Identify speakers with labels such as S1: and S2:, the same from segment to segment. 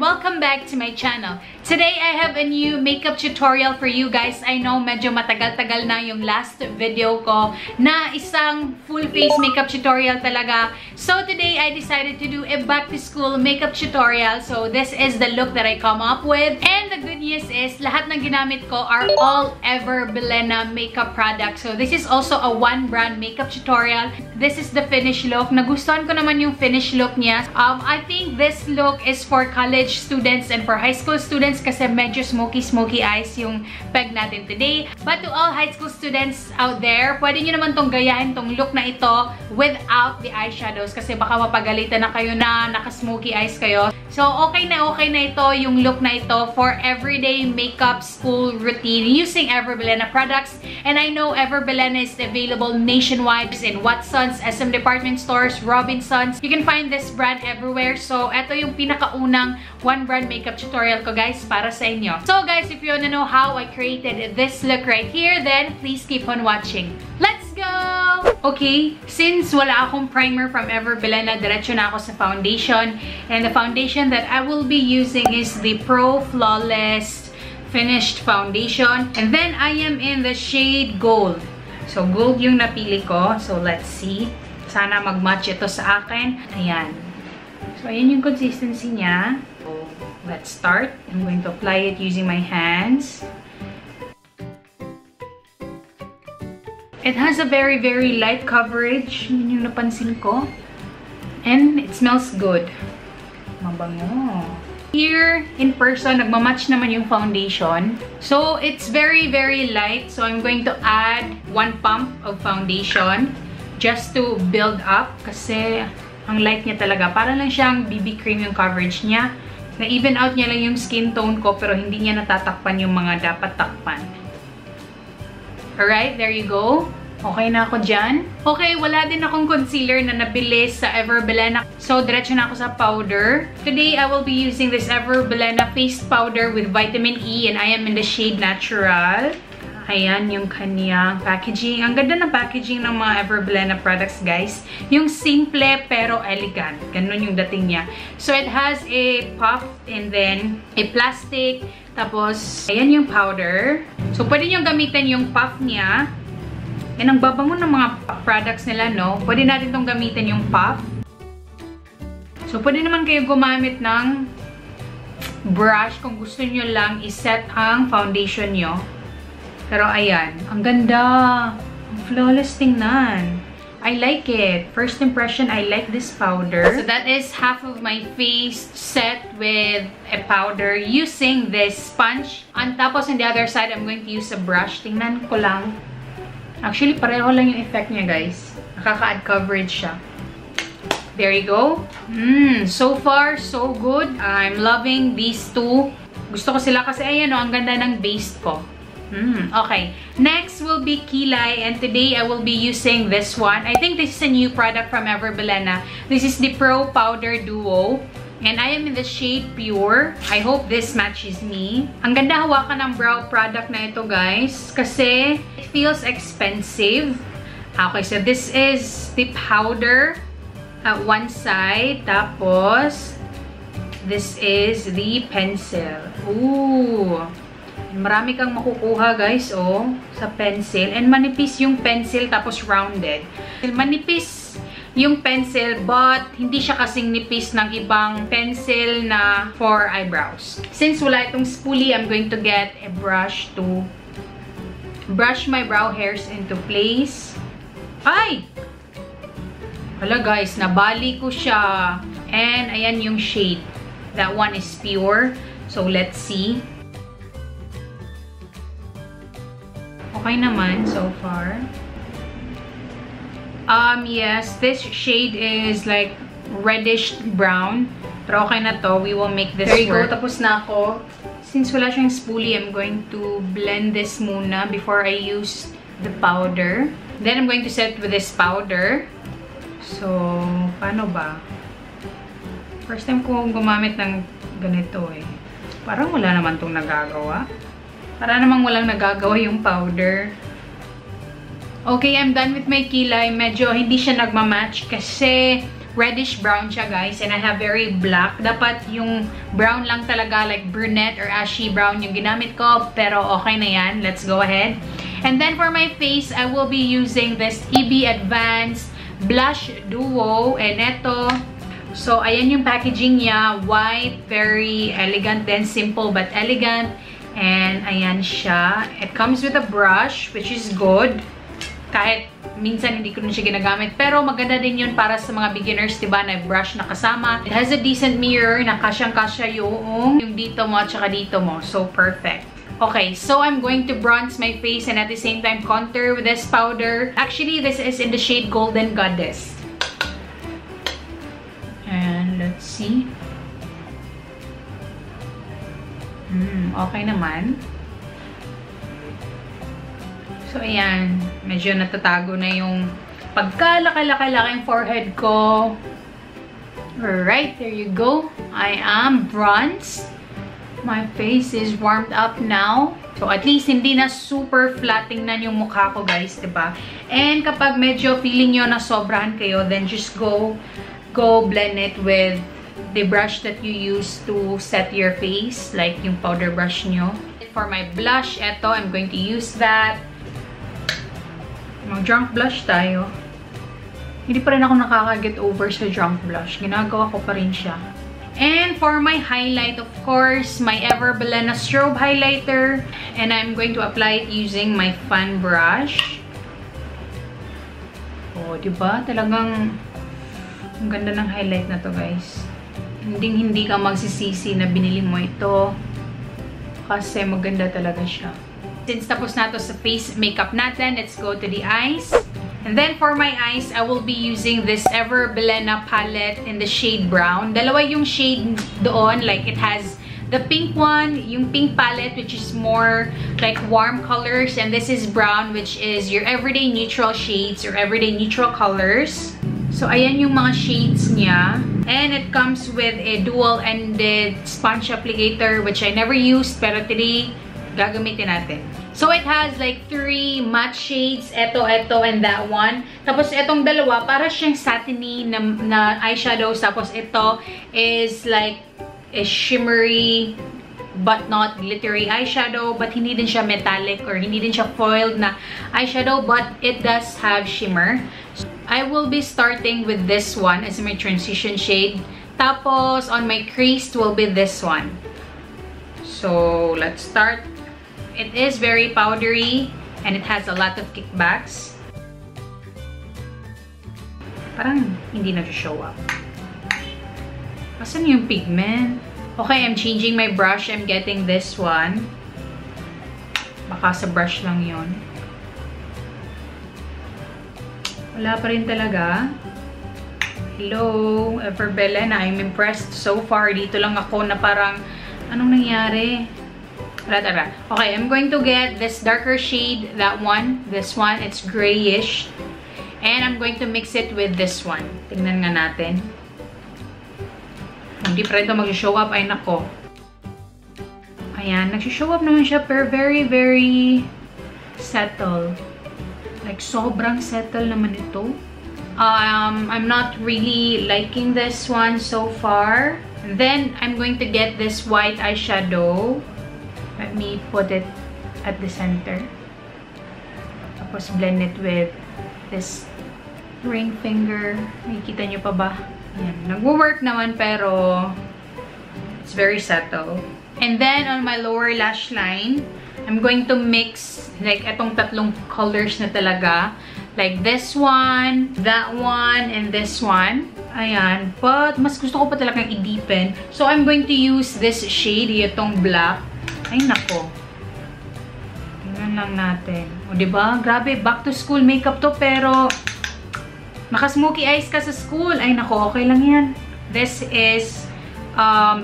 S1: welcome back to my channel. Today I have a new makeup tutorial for you guys. I know medyo matagal-tagal na yung last video ko na isang full face makeup tutorial talaga. So today I decided to do a back to school makeup tutorial. So this is the look that I come up with. And the good news is lahat ng ginamit ko are all ever BILENA makeup products. So this is also a one brand makeup tutorial. This is the finished look. Nagustuhan ko naman yung finished look niya. I think this look is for college students and for high school students kasi medyo smoky eyes yung peg natin today. But to all high school students out there, pwede nyo naman tong gayahin tong look na ito without the eyeshadows kasi baka mapagalitan na kayo na naka-smoky eyes kayo. So okay na ito yung look na ito for everyday makeup school routine using Ever BILENA products. And I know Ever BILENA is available nationwide in Watsons, SM department stores, Robinsons. You can find this brand everywhere. So ito yung pinakaunang one brand makeup tutorial ko guys para sa inyo. So guys, if you wanna know how I created this look right here, then please keep on watching. Let's go! Okay, since wala akong primer from Ever BILENA, diretso na ako sa foundation. And the foundation that I will be using is the Pro Flawless Finished Foundation. And then I am in the shade Gold. So gold yung napili ko. So let's see. Sana mag-match ito sa akin. Ayan. So ayan yung consistency niya. So let's start. I'm going to apply it using my hands. It has a very light coverage. Yun yung napansin ko. And it smells good. Mabango. Here, in person, nagmamatch naman yung foundation. So, it's very light. So, I'm going to add 1 pump of foundation just to build up. Kasi, ang light niya talaga. Para lang siyang BB cream yung coverage niya. Na-even out niya lang yung skin tone ko, pero hindi niya natatakpan yung mga dapat takpan. Alright, there you go. Okay na ako dyan. Okay, wala din akong concealer na nabili sa Ever BILENA. So, diretso na ako sa powder. Today, I will be using this Ever BILENA face powder with vitamin E and I am in the shade Natural. Ayan yung kanyang packaging. Ang ganda ng packaging ng mga Ever BILENA products, guys. Yung simple pero elegant. Ganun yung dating niya. So, it has a puff and then a plastic. Tapos, ayan yung powder. So, pwede nyo gamitin yung puff niya. And ang babango ng mga products nila, no? Pwede natin itong gamitin yung puff. So, pwede naman kayo gumamit ng brush kung gusto nyo lang iset ang foundation nyo. Pero, ayan. Ang ganda. Ang flawless tingnan. I like it. First impression, I like this powder. So, that is half of my face set with a powder using this sponge. And tapos, on the other side, I'm going to use a brush. Tingnan ko lang. Actually, pareho lang yung effect niya, guys. Nakaka-add coverage siya. There you go. So far, so good. I'm loving these two. Gusto ko sila kasi, ayan o, ang ganda ng base ko. Okay. Next will be kilay. And today, I will be using this one. I think this is a new product from Ever BILENA. This is the Pro Powder Duo. And I am in the shade Pure. I hope this matches me. Ang ganda hawakan ng brow product na ito, guys. Kasi it feels expensive. Okay, so this is the powder at one side. Tapos, this is the pencil. Ooh! Marami kang makukuha, guys, oh, sa pencil. And manipis yung pencil, tapos rounded. Manipis yung pencil, but hindi siya kasing nipis ng ibang pencil na for eyebrows. Since wala itong spoolie, I'm going to get a brush to brush my brow hairs into place. Ay! Hala guys, nabali ko siya. And ayan yung shade. That one is Pure. So let's see. Okay naman so far. Yes, this shade is like reddish brown. Pero okay na to. We will make this work. There you go. Tapos na ako. Since wala siyang spoolie, I'm going to blend this muna before I use the powder. Then I'm going to set with this powder. So, paano ba? First time ko gumamit ng ganito eh. Parang wala naman tong nagagawa. Para namang walang nagagawa yung powder. Okay, I'm done with my kilay. Medyo hindi siya nagmamatch kasi reddish brown siya, guys. And I have very black. Dapat yung brown lang talaga, like brunette or ashy brown yung ginamit ko. Pero okay na yan. Let's go ahead. And then for my face, I will be using this EB Advanced Blush Duo. And eto, so ayan yung packaging niya. White, very elegant then simple but elegant. And ayan siya. It comes with a brush, which is good. Kahit minsan hindi ko na siya ginagamit. Pero maganda din yun para sa mga beginners, diba? Na brush na kasama. It has a decent mirror na kasyang-kasya yung dito mo at saka dito mo. So, perfect. Okay, so I'm going to bronze my face and at the same time contour with this powder. Actually, this is in the shade Golden Goddess. And let's see. Okay naman. So, ayan. Medyo natatago na yung pagkalaki-laki-laking forehead ko. Alright, there you go. I am bronzed. My face is warmed up now. So, at least hindi na super flat tingnan yung mukha ko, guys, diba? And kapag medyo feeling nyo na sobrahan kayo, then just go blend it with the brush that you use to set your face, like yung powder brush nyo. For my blush, eto, I'm going to use that. Mag-drunk blush tayo. Hindi pa rin ako nakaka-get over sa drunk blush. Ginagawa ko pa rin siya. And for my highlight, of course, my BILENA Strobe highlighter. And I'm going to apply it using my fan brush. Oh, diba? Talagang ang ganda ng highlight na to, guys. Hindi ka magsisisi na binili mo ito. Kasi maganda talaga siya. Since tapos na to sa face makeup natin, let's go to the eyes. And then for my eyes, I will be using this BILENA palette in the shade brown. Dalawa yung shade doon. Like it has the pink one, yung pink palette, which is more like warm colors. And this is brown, which is your everyday neutral shades or everyday neutral colors. So, ayan yung mga shades niya. And it comes with a dual-ended sponge applicator, which I never used, pero today, gagamitin natin. So, it has like 3 matte shades. Ito, and that one. Tapos, itong dalawa, para siyang satiny na eyeshadows. Tapos, ito is like a shimmery but not glittery eyeshadow. But, hindi din siya metallic or hindi din siya foiled na eyeshadow. But, it does have shimmer. I will be starting with this one as my transition shade. Tapos, on my crease will be this one. So, let's start. It is very powdery and it has a lot of kickbacks. Parang hindi na show up. Asan yung pigment? Okay, I'm changing my brush. I'm getting this one. Baka sa brush lang yun. Wala pa rin talaga. Hello, BILENA. I'm impressed so far. Dito lang ako na parang, anong nangyari? Tara. Okay, I'm going to get this darker shade, that one. This one, it's grayish. And I'm going to mix it with this one. Tingnan nga natin. Hindi pa rin ito mag-show up. Ay, nako. Ayan, nag-show up naman siya, pero very, very subtle. Like, sobrang settle naman ito. I'm not really liking this one so far. And then, I'm going to get this white eyeshadow. Let me put it at the center. Tapos, blend it with this ring finger. Nakikita nyo pa ba? Yan. Nagwo-work naman, pero it's very subtle. And then, on my lower lash line, I'm going to mix like etong tatlong colors na talaga. Like this one, that one, and this one. Ayan. But, mas gusto ko pa talagang i-deepen. So, I'm going to use this shade, itong black. Ay, nako. Tingnan lang natin. O, diba? Grabe, back to school makeup to, pero naka-smoky eyes ka sa school. Ay, nako, okay lang yan. This is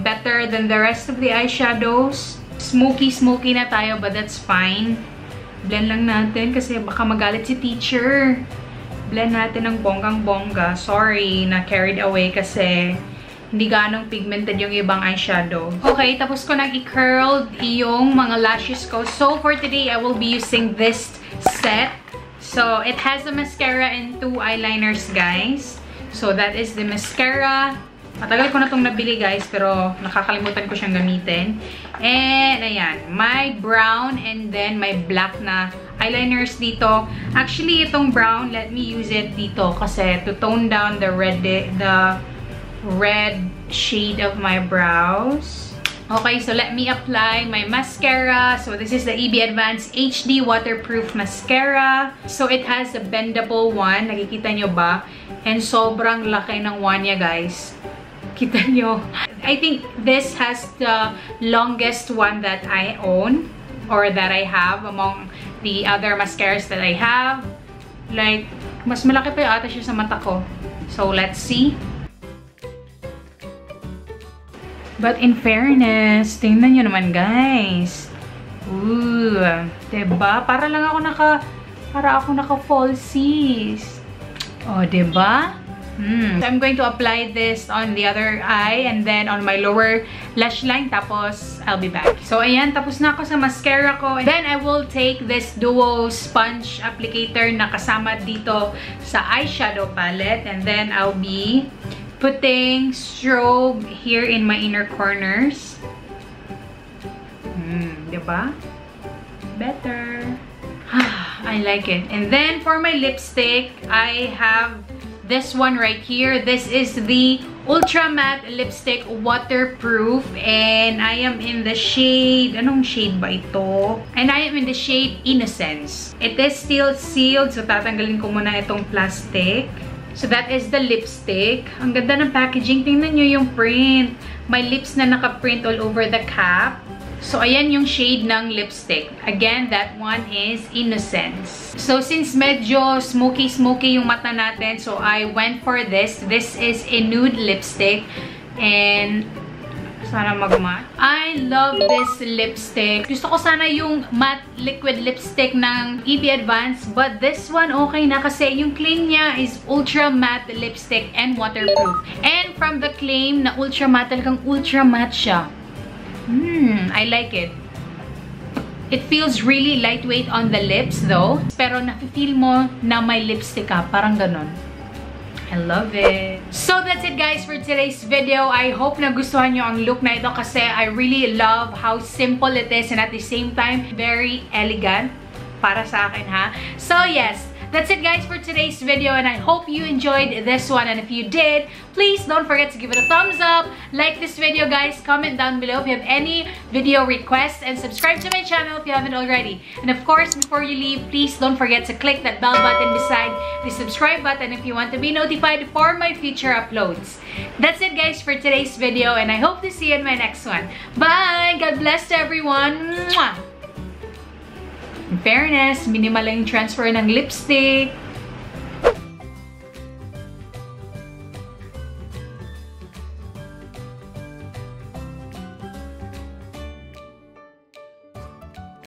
S1: better than the rest of the eyeshadows. Smoky na tayo, but that's fine. Blend lang natin kasi baka magalit si teacher. Blend natin ng bonggang-bongga. Sorry, na carried away kasi hindi ganong pigmented yung ibang eyeshadow. Okay, tapos ko nang i-curl yung mga lashes ko. So, for today, I will be using this set. So, it has a mascara and 2 eyeliners, guys. So, that is the mascara. Matagal ko na itong nabili, guys, pero nakakalimutan ko siyang gamitin. And, ayan, my brown and then my black na eyeliners dito. Actually, itong brown, let me use it dito kasi to tone down the red shade of my brows. Okay, so let me apply my mascara. So this is the EB Advanced HD Waterproof Mascara. So it has a bendable one. Nakikita nyo ba? And sobrang laki ng one niya, guys. Kita nyo? I think this has the longest one that I own or that I have among the other mascaras that I have. Like, mas malaki pa yung ata siya sa mata ko. So let's see. But in fairness, tingnan nyo naman, guys. Ooh, diba? Para ako naka-falsies. Oh, diba? So I'm going to apply this on the other eye and then on my lower lash line. Tapos, I'll be back. So, ayan. Tapos na ako sa mascara ko. And then, I will take this duo sponge applicator na kasama dito sa eyeshadow palette. And then, I'll be putting Strobe here in my inner corners. Diba? Better. I like it. And then for my lipstick, I have this one right here. This is the Ultra Matte Lipstick Waterproof. And I am in the shade, anong shade ba ito? And I am in the shade Innocence. It is still sealed. So tatanggalin ko muna itong plastic. So that is the lipstick. Ang ganda ng packaging. Tingnan nyo yung print. My lips na naka-print all over the cap. So ayan yung shade ng lipstick. Again, that one is Innocence. So since medyo smoky yung mata natin, so I went for this. This is a nude lipstick. And sana mag-matte. I love this lipstick. Gusto ko sana yung matte liquid lipstick ng EB Advanced. But this one, okay na kasi yung claim niya is ultra matte lipstick and waterproof. And from the claim na ultra matte, talagang ultra matte siya. I like it. It feels really lightweight on the lips though. Pero nafe-feel mo na may lipstick ka. Parang ganon. I love it. So that's it, guys, for today's video. I hope nagustuhan nyo ang look na ito kasi I really love how simple it is and at the same time, very elegant para sa akin, ha? So yes, that's it, guys, for today's video and I hope you enjoyed this one. And if you did, please don't forget to give it a thumbs up, like this video, guys, comment down below if you have any video requests, and subscribe to my channel if you haven't already. And of course, before you leave, please don't forget to click that bell button beside the subscribe button if you want to be notified for my future uploads. That's it, guys, for today's video and I hope to see you in my next one. Bye! God bless to everyone! Mwah! In fairness, minimal lang yung transfer ng lipstick.